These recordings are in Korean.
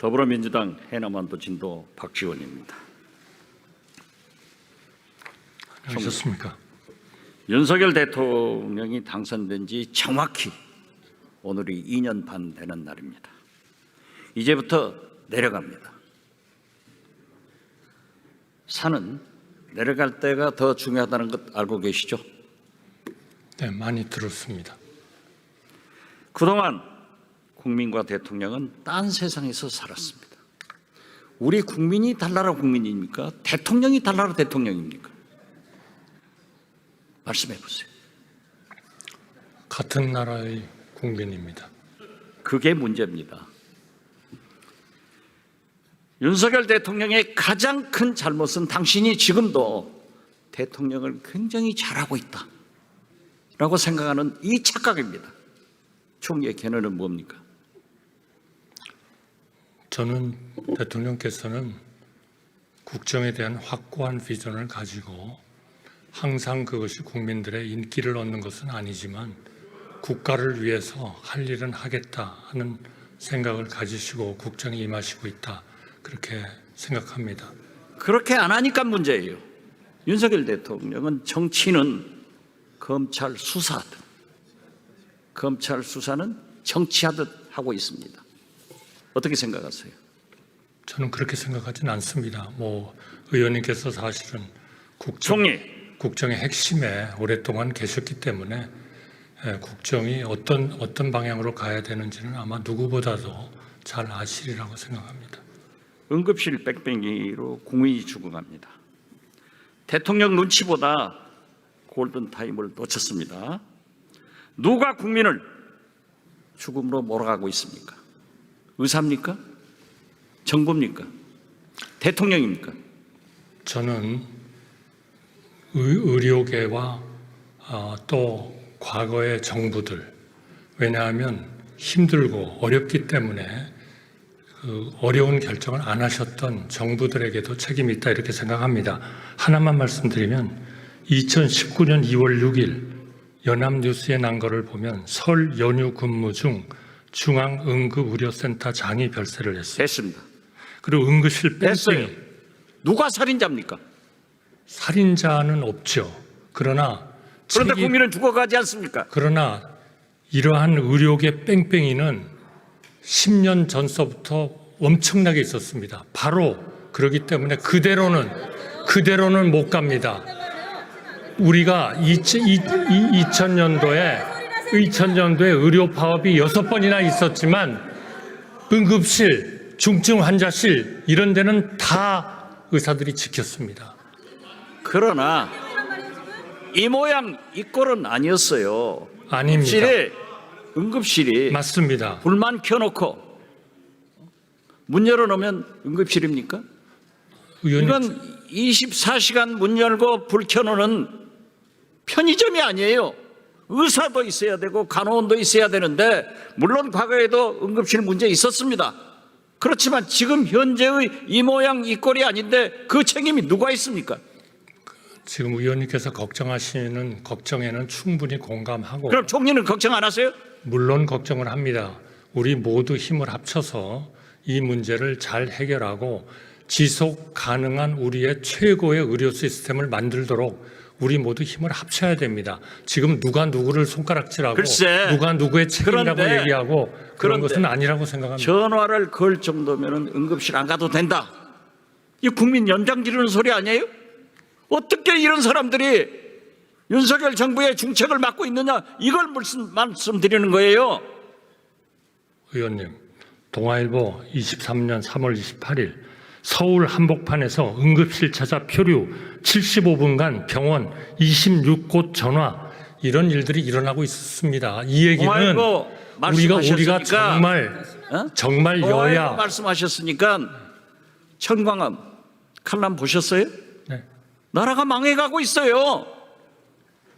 더불어민주당 해남완도 진도 박지원입니다. 안녕하셨습니까? 윤석열 대통령이 당선된 지 정확히 오늘이 2년 반 되는 날입니다. 이제부터 내려갑니다. 산은 내려갈 때가 더 중요하다는 것 알고 계시죠? 네, 많이 들었습니다. 그동안 국민과 대통령은 딴 세상에서 살았습니다. 우리 국민이 달나라 국민입니까? 대통령이 달나라 대통령입니까? 말씀해 보세요. 같은 나라의 국민입니다. 그게 문제입니다. 윤석열 대통령의 가장 큰 잘못은 당신이 지금도 대통령을 굉장히 잘하고 있다라고 생각하는 이 착각입니다. 총리의 견해는 뭡니까? 저는 대통령께서는 국정에 대한 확고한 비전을 가지고 항상 그것이 국민들의 인기를 얻는 것은 아니지만 국가를 위해서 할 일은 하겠다 하는 생각을 가지시고 국정에 임하시고 있다, 그렇게 생각합니다. 그렇게 안 하니까 문제예요. 윤석열 대통령은 정치는 검찰 수사하듯, 검찰 수사는 정치하듯 하고 있습니다. 어떻게 생각하세요? 저는 그렇게 생각하지는 않습니다. 의원님께서 사실은 국정의 핵심에 오랫동안 계셨기 때문에 국정이 어떤 방향으로 가야 되는지는 아마 누구보다도 잘 아시리라고 생각합니다. 응급실 뺑뺑이로 국민이 죽어갑니다. 대통령 눈치보다 골든타임을 놓쳤습니다. 누가 국민을 죽음으로 몰아가고 있습니까? 의사입니까? 정부입니까? 대통령입니까? 저는 의료계와 또 과거의 정부들, 왜냐하면 힘들고 어렵기 때문에 그 어려운 결정을 안 하셨던 정부들에게도 책임이 있다, 이렇게 생각합니다. 하나만 말씀드리면 2019년 2월 6일 연합뉴스에 난 거를 보면 설 연휴 근무 중 중앙응급의료센터 장이 별세를 했어요. 됐습니다. 그리고 응급실 됐어요. 뺑뺑이. 누가 살인자입니까? 살인자는 없죠. 그런데 국민은 죽어가지 않습니까? 그러나 이러한 의료계 뺑뺑이는 10년 전서부터 엄청나게 있었습니다. 바로 그렇기 때문에 그대로는 못 갑니다. 우리가 2000년도에 의료 파업이 6번이나 있었지만 응급실, 중증 환자실 이런 데는 다 의사들이 지켰습니다. 그러나 이 모양 이 꼴은 아니었어요. 아닙니다. 응급실이 맞습니다. 불만 켜놓고 문 열어놓으면 응급실입니까? 의원님, 이건 24시간 문 열고 불 켜놓는 편의점이 아니에요. 의사도 있어야 되고 간호원도 있어야 되는데, 물론 과거에도 응급실 문제 있었습니다. 그렇지만 지금 현재의 이 모양 이 꼴이 아닌데 그 책임이 누가 있습니까? 지금 의원님께서 걱정하시는 걱정에는 충분히 공감하고, 그럼 총리는 걱정 안 하세요? 물론 걱정을 합니다. 우리 모두 힘을 합쳐서 이 문제를 잘 해결하고 지속 가능한 우리의 최고의 의료 시스템을 만들도록 우리 모두 힘을 합쳐야 됩니다. 지금 누가 누구를 손가락질하고 글쎄, 누가 누구의 책임이라고 얘기하고 그런 것은 아니라고 생각합니다. 전화를 걸 정도면 응급실 안 가도 된다. 이 국민 연장 지르는 소리 아니에요? 어떻게 이런 사람들이 윤석열 정부의 중책을 맡고 있느냐, 이걸 말씀드리는 거예요. 의원님, 동아일보 23년 3월 28일 서울 한복판에서 응급실 찾아 표류 75분간 병원 26곳 전화, 이런 일들이 일어나고 있었습니다. 이 얘기는 우리가 정말 여야 말씀하셨으니까 천광암 칼럼 보셨어요? 네. 나라가 망해가고 있어요.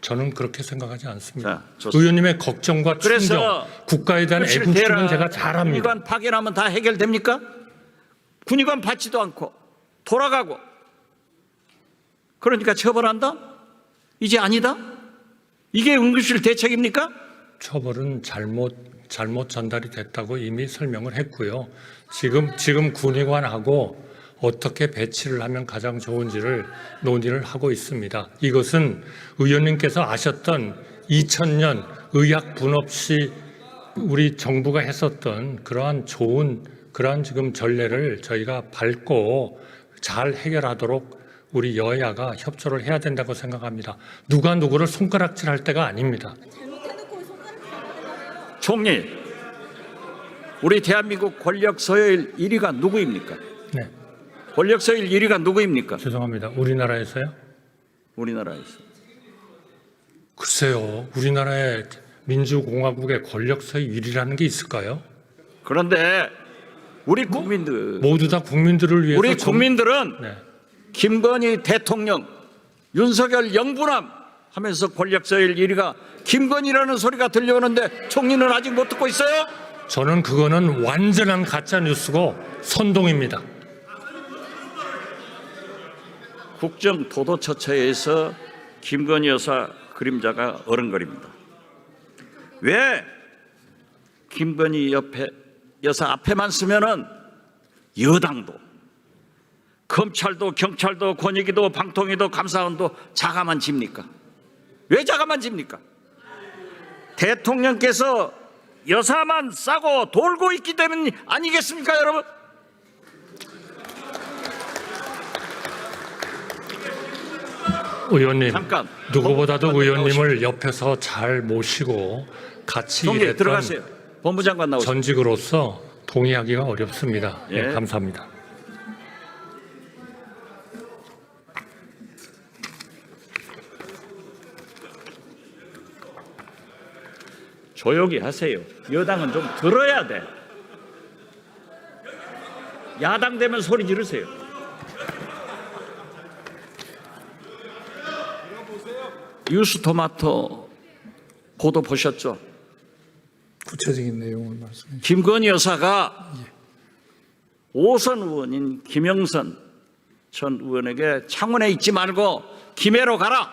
저는 그렇게 생각하지 않습니다. 자, 의원님의 걱정과 충정, 국가에 대한 애국심은 제가 잘합니다. 군의관 파견하면 다 해결됩니까? 군의관 받지도 않고 돌아가고, 그러니까 처벌한다? 이제 아니다? 이게 응급실 대책입니까? 처벌은 잘못 전달이 됐다고 이미 설명을 했고요. 지금 군의관하고 어떻게 배치를 하면 가장 좋은지를 논의를 하고 있습니다. 이것은 의원님께서 아셨던 2000년 의학 분업 시 우리 정부가 했었던 그러한 지금 전례를 저희가 밟고 잘 해결하도록 우리 여야가 협조를 해야 된다고 생각합니다. 누가 누구를 손가락질할 때가 아닙니다. 총리, 우리 대한민국 권력 서열 1위가 누구입니까? 네, 권력 서열 1위가 누구입니까? 죄송합니다. 우리나라에서요? 우리나라에서. 글쎄요. 우리나라의 민주공화국의 권력서의 1위라는 게 있을까요? 그런데 우리 국민들, 모두 다 국민들을 위해서 우리 국민들은 네. 김건희 대통령, 윤석열 영부남 하면서 권력 서열 1위가 김건희라는 소리가 들려오는데 총리는 아직 못 듣고 있어요? 저는 그거는 완전한 가짜 뉴스고 선동입니다. 국정 도도처처에서 김건희 여사 그림자가 어른거립니다. 왜 김건희 여사 앞에만 쓰면은 여당도, 검찰도, 경찰도, 권익위도, 방통위도, 감사원도 자가만 집니까? 왜 자가만 집니까? 대통령께서 여사만 싸고 돌고 있기 때문 아니겠습니까, 여러분? 의원님, 잠깐. 누구보다도 법무장관 의원님을 옆에서 잘 모시고 같이 총리 일했던 들어가세요. 법무장관 나오세요. 전직으로서 동의하기가 어렵습니다. 예. 네, 감사합니다. 조용히 하세요. 여당은 좀 들어야 돼. 야당 되면 소리 지르세요. 뉴스토마토 보도 보셨죠? 구체적인 내용을 말씀해 주시죠. 김건희 여사가 오선 의원인 김영선 전 의원에게 창원에 있지 말고 김해로 가라.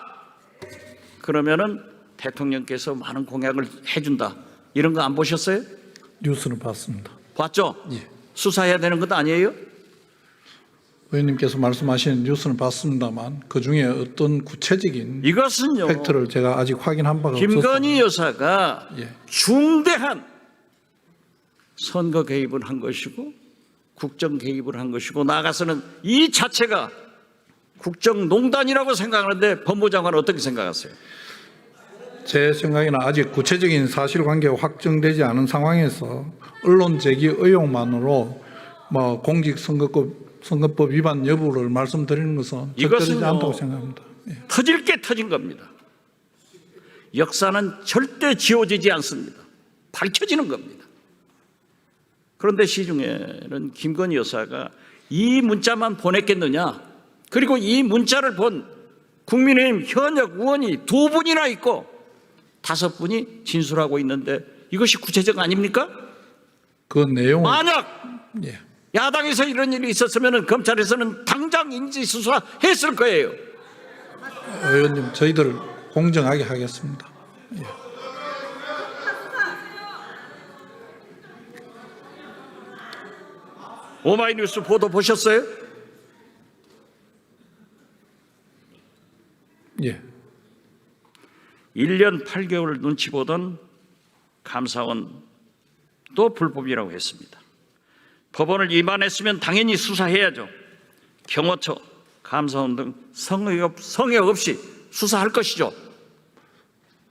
그러면은 대통령께서 많은 공약을 해준다. 이런 거 안 보셨어요? 뉴스는 봤습니다. 봤죠? 예. 수사해야 되는 것 아니에요? 의원님께서 말씀하신 뉴스는 봤습니다만 그 중에 어떤 구체적인 이것은요. 팩트를 제가 아직 확인한 바가 없어서 김건희 여사가 예. 중대한 선거 개입을 한 것이고 국정 개입을 한 것이고 나아가서는 이 자체가 국정농단이라고 생각하는데 법무장관은 어떻게 생각하세요? 제 생각에는 아직 구체적인 사실관계가 확정되지 않은 상황에서 언론 제기 의혹만으로 공직선거법 위반 여부를 말씀드리는 것은 적절하지 이것은요. 않다고 생각합니다. 예. 터질 게 터진 겁니다. 역사는 절대 지워지지 않습니다. 밝혀지는 겁니다. 그런데 시중에는 김건희 여사가 이 문자만 보냈겠느냐, 그리고 이 문자를 본 국민의힘 현역 의원이 2분이나 있고 5분이 진술하고 있는데 이것이 구체적 아닙니까? 그 내용을 만약 예. 야당에서 이런 일이 있었으면 검찰에서는 당장 인지수사했을 거예요. 의원님 저희들 공정하게 하겠습니다. 예. 오마이뉴스 보도 보셨어요? 예. 1년 8개월 눈치 보던 감사원도 불법이라고 했습니다. 법원을 위반했으면 당연히 수사해야죠. 경호처, 감사원 등 성역 없이 수사할 것이죠.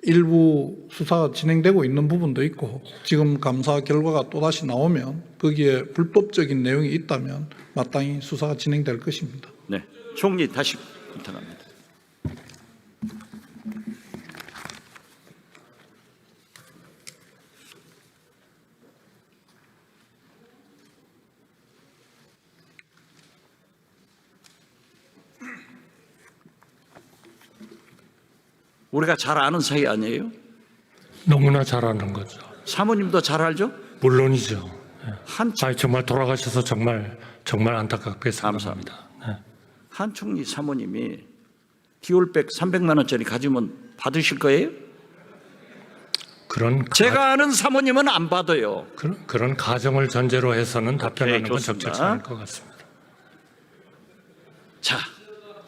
일부 수사가 진행되고 있는 부분도 있고 지금 감사 결과가 또다시 나오면 거기에 불법적인 내용이 있다면 마땅히 수사가 진행될 것입니다. 네, 총리 다시 부탁합니다. 우리가 잘 아는 사이 아니에요? 너무나 잘하는 거죠. 사모님도 잘 알죠? 물론이죠. 예. 한 정말 돌아가셔서 정말 안타깝게 생각합니다. 네. 한 총리 사모님이 디올백 300만 원짜리 가지면 받으실 거예요? 제가 아는 사모님은 안 받아요. 그런 가정을 전제로 해서는 답변하는 건 좋습니다. 적절치 않을 것 같습니다. 자,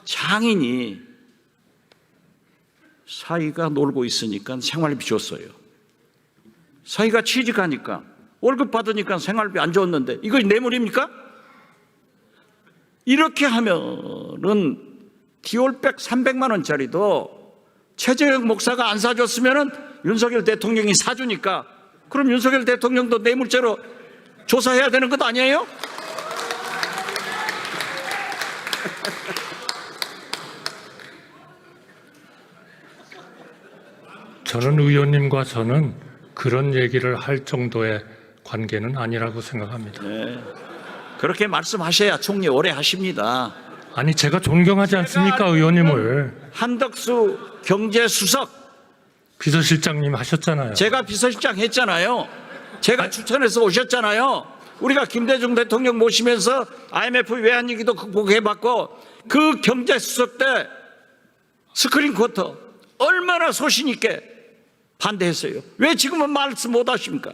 장인이 사위가 놀고 있으니까 생활비 줬어요. 사위가 취직하니까 월급 받으니까 생활비 안 줬는데 이거 뇌물입니까? 이렇게 하면은 디올백 300만 원짜리도 최재형 목사가 안 사줬으면은 윤석열 대통령이 사주니까 그럼 윤석열 대통령도 뇌물죄로 조사해야 되는 것 아니에요? 저는 의원님과 저는 그런 얘기를 할 정도의 관계는 아니라고 생각합니다. 그렇게 말씀하셔야 총리 오래 하십니다. 아니 제가 존경하지 않습니까 의원님을. 한덕수 경제수석 비서실장님 하셨잖아요. 제가 비서실장 했잖아요. 제가 추천해서 오셨잖아요. 우리가 김대중 대통령 모시면서 IMF 외환위기도 극복해봤고 그 경제수석 때 스크린 쿼터 얼마나 소신 있게 반대했어요. 왜 지금은 말씀 못하십니까?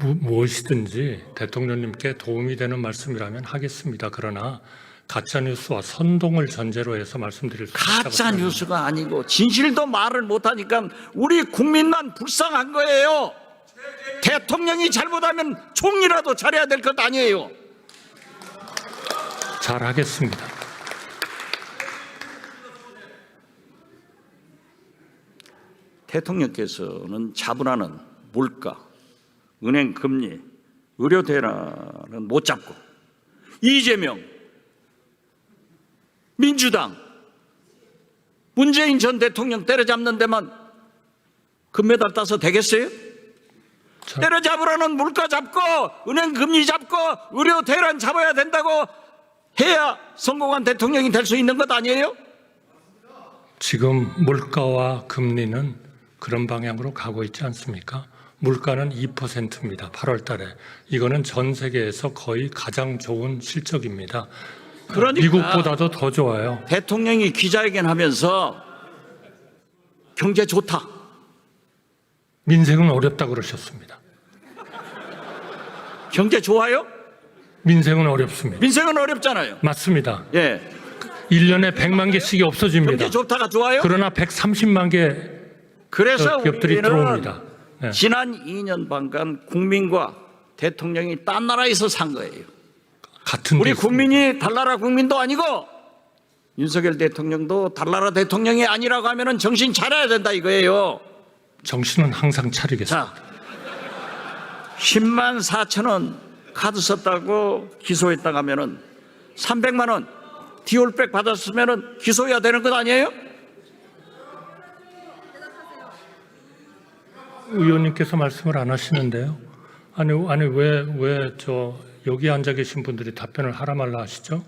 무엇이든지 대통령님께 도움이 되는 말씀이라면 하겠습니다. 그러나 가짜뉴스와 선동을 전제로 해서 말씀드릴 수 있다고 가짜 생각합니다. 뉴스가 아니고 진실도 말을 못하니까 우리 국민만 불쌍한 거예요. 대통령이 잘못하면 총리라도 잘해야 될 것 아니에요. 잘하겠습니다. 대통령께서는 자본하는 물가, 은행 금리, 의료 대란은 못 잡고 이재명, 민주당, 문재인 전 대통령 때려잡는 데만 금메달 따서 되겠어요? 때려잡으라는 물가 잡고 은행 금리 잡고 의료 대란 잡아야 된다고 해야 성공한 대통령이 될 수 있는 것 아니에요? 지금 물가와 금리는 그런 방향으로 가고 있지 않습니까? 물가는 2%입니다. 8월 달에. 이거는 전 세계에서 거의 가장 좋은 실적입니다. 그러니까 미국보다도 더 좋아요. 대통령이 기자회견 하면서 경제 좋다. 민생은 어렵다고 그러셨습니다. 경제 좋아요? 민생은 어렵습니다. 민생은 어렵잖아요. 맞습니다. 예. 1년에 100만 개씩이 없어집니다. 경제 좋다가 좋아요? 그러나 130만 개 그래서 기업들이 우리는 들어옵니다. 네. 지난 2년 반간 국민과 대통령이 딴 나라에서 산 거예요. 같은 우리 데 있습니다. 국민이 달나라 국민도 아니고 윤석열 대통령도 달나라 대통령이 아니라고 하면은 정신 차려야 된다 이거예요. 정신은 항상 차리겠습니다. 자, 10만 4천 원 카드 썼다고 기소했다고 하면은 300만 원 디올백 받았으면은 기소해야 되는 것 아니에요? 의원님께서 말씀을 안 하시는데요. 아니 왜 여기 앉아 계신 분들이 답변을 하라 말라 하시죠?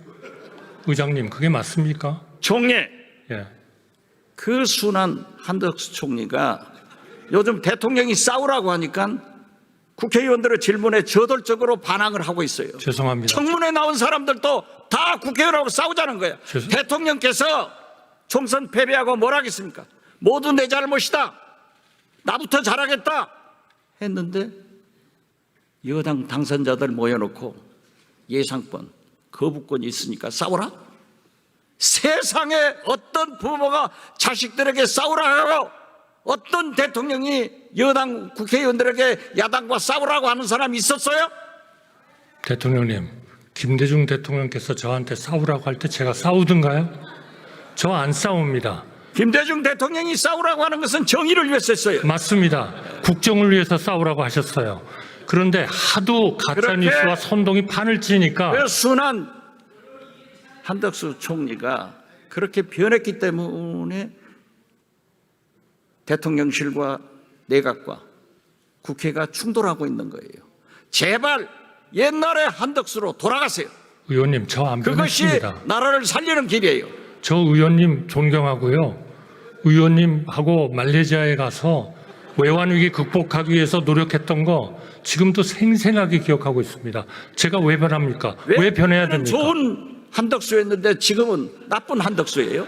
의장님 그게 맞습니까? 총리, 예. 그 순한 한덕수 총리가 요즘 대통령이 싸우라고 하니까 국회의원들의 질문에 저돌적으로 반항을 하고 있어요. 죄송합니다. 청문회 나온 사람들도 다 국회의원하고 싸우자는 거예요. 대통령께서 총선 패배하고 뭘 하겠습니까? 모두 내 잘못이다. 나부터 잘하겠다. 했는데 여당 당선자들 모여놓고 예상권, 거부권이 있으니까 싸우라? 세상에 어떤 부모가 자식들에게 싸우라 하고 어떤 대통령이 여당 국회의원들에게 야당과 싸우라고 하는 사람이 있었어요? 대통령님, 김대중 대통령께서 저한테 싸우라고 할 때 제가 싸우든가요? 저 안 싸웁니다. 김대중 대통령이 싸우라고 하는 것은 정의를 위해서 했어요. 맞습니다. 국정을 위해서 싸우라고 하셨어요. 그런데 하도 가짜뉴스와 선동이 판을 치니까 그 순한 한덕수 총리가 그렇게 변했기 때문에 대통령실과 내각과 국회가 충돌하고 있는 거예요. 제발 옛날의 한덕수로 돌아가세요. 의원님 저 안 그것이 변했습니다. 나라를 살리는 길이에요. 저 의원님 존경하고요. 의원님하고 말레이시아에 가서 외환위기 극복하기 위해서 노력했던 거 지금도 생생하게 기억하고 있습니다. 제가 왜 변합니까? 왜 변해야 됩니까? 좋은 한덕수였는데 지금은 나쁜 한덕수예요.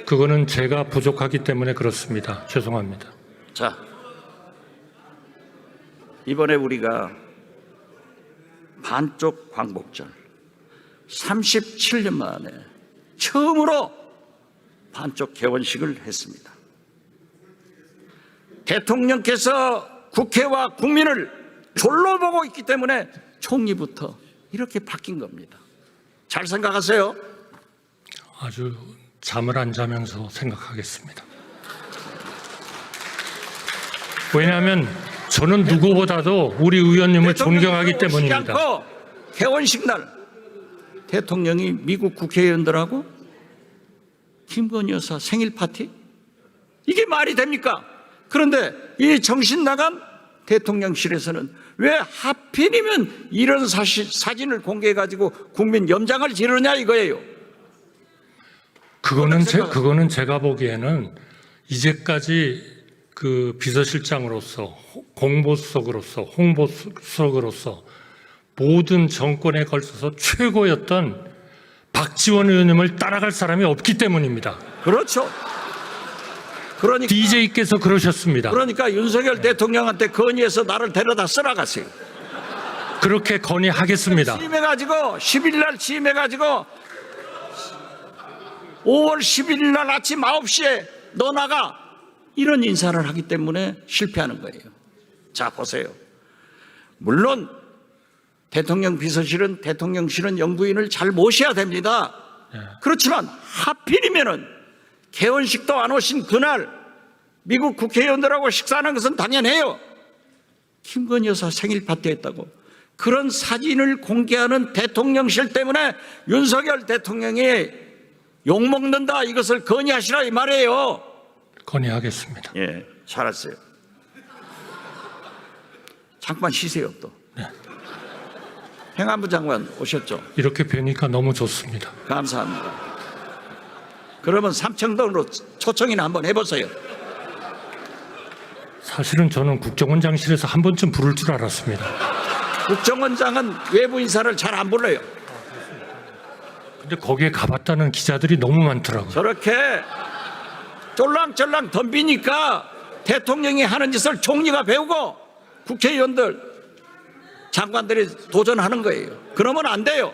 그거는 제가 부족하기 때문에 그렇습니다. 죄송합니다. 자, 이번에 우리가 반쪽 광복절 37년 만에 처음으로 반쪽 개원식을 했습니다. 대통령께서 국회와 국민을 졸로 보고 있기 때문에 총리부터 이렇게 바뀐 겁니다. 잘 생각하세요. 아주 잠을 안 자면서 생각하겠습니다. 왜냐하면 저는 누구보다도 우리 의원님을 존경하기 때문입니다. 않고 개원식 날 대통령이 미국 국회의원들하고 김건희 여사 생일 파티? 이게 말이 됩니까? 그런데 이 정신 나간 대통령실에서는 왜 하필이면 이런 사진을 공개해가지고 국민 염장을 지르냐 이거예요. 그거는 제가 보기에는 이제까지 그 비서실장으로서 공보수석으로서 홍보수석으로서 모든 정권에 걸쳐서 최고였던 박지원 의원님을 따라갈 사람이 없기 때문입니다. 그렇죠. 그러니까 DJ께서 그러셨습니다. 그러니까 윤석열 대통령한테 건의해서 나를 데려다 쓰라가세요. 그렇게 건의하겠습니다. 취임해가지고 10일 날 취임해가지고 5월 11일 날 아침 9시에 너 나가 이런 인사를 하기 때문에 실패하는 거예요. 자 보세요. 물론 대통령 비서실은 대통령실은 영부인을 잘 모셔야 됩니다. 그렇지만 하필이면은 개원식도 안 오신 그날 미국 국회의원들하고 식사하는 것은 당연해요. 김건희 여사 생일 파티 했다고 그런 사진을 공개하는 대통령실 때문에 윤석열 대통령이 욕먹는다 이것을 건의하시라 이 말이에요. 건의하겠습니다. 예, 잘했어요. 잠깐 쉬세요 또. 네. 행안부 장관 오셨죠? 이렇게 뵈니까 너무 좋습니다. 감사합니다. 그러면 삼청동으로 초청이나 한번 해보세요. 사실은 저는 국정원장실에서 한 번쯤 부를 줄 알았습니다. 국정원장은 외부 인사를 잘 안 불러요. 근데 거기에 가봤다는 기자들이 너무 많더라고요. 저렇게 쫄랑쫄랑 덤비니까 대통령이 하는 짓을 총리가 배우고 국회의원들 장관들이 도전하는 거예요. 그러면 안 돼요.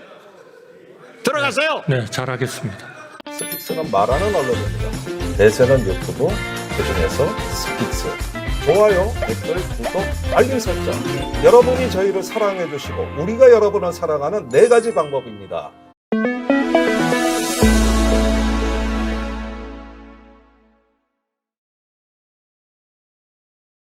들어가세요. 네, 잘하겠습니다. 스픽스는 말하는 언론입니다. 대세는 유튜브, 그중에서 스픽스. 좋아요, 댓글, 구독, 알림 설정. 여러분이 저희를 사랑해 주시고 우리가 여러분을 사랑하는 4가지 방법입니다.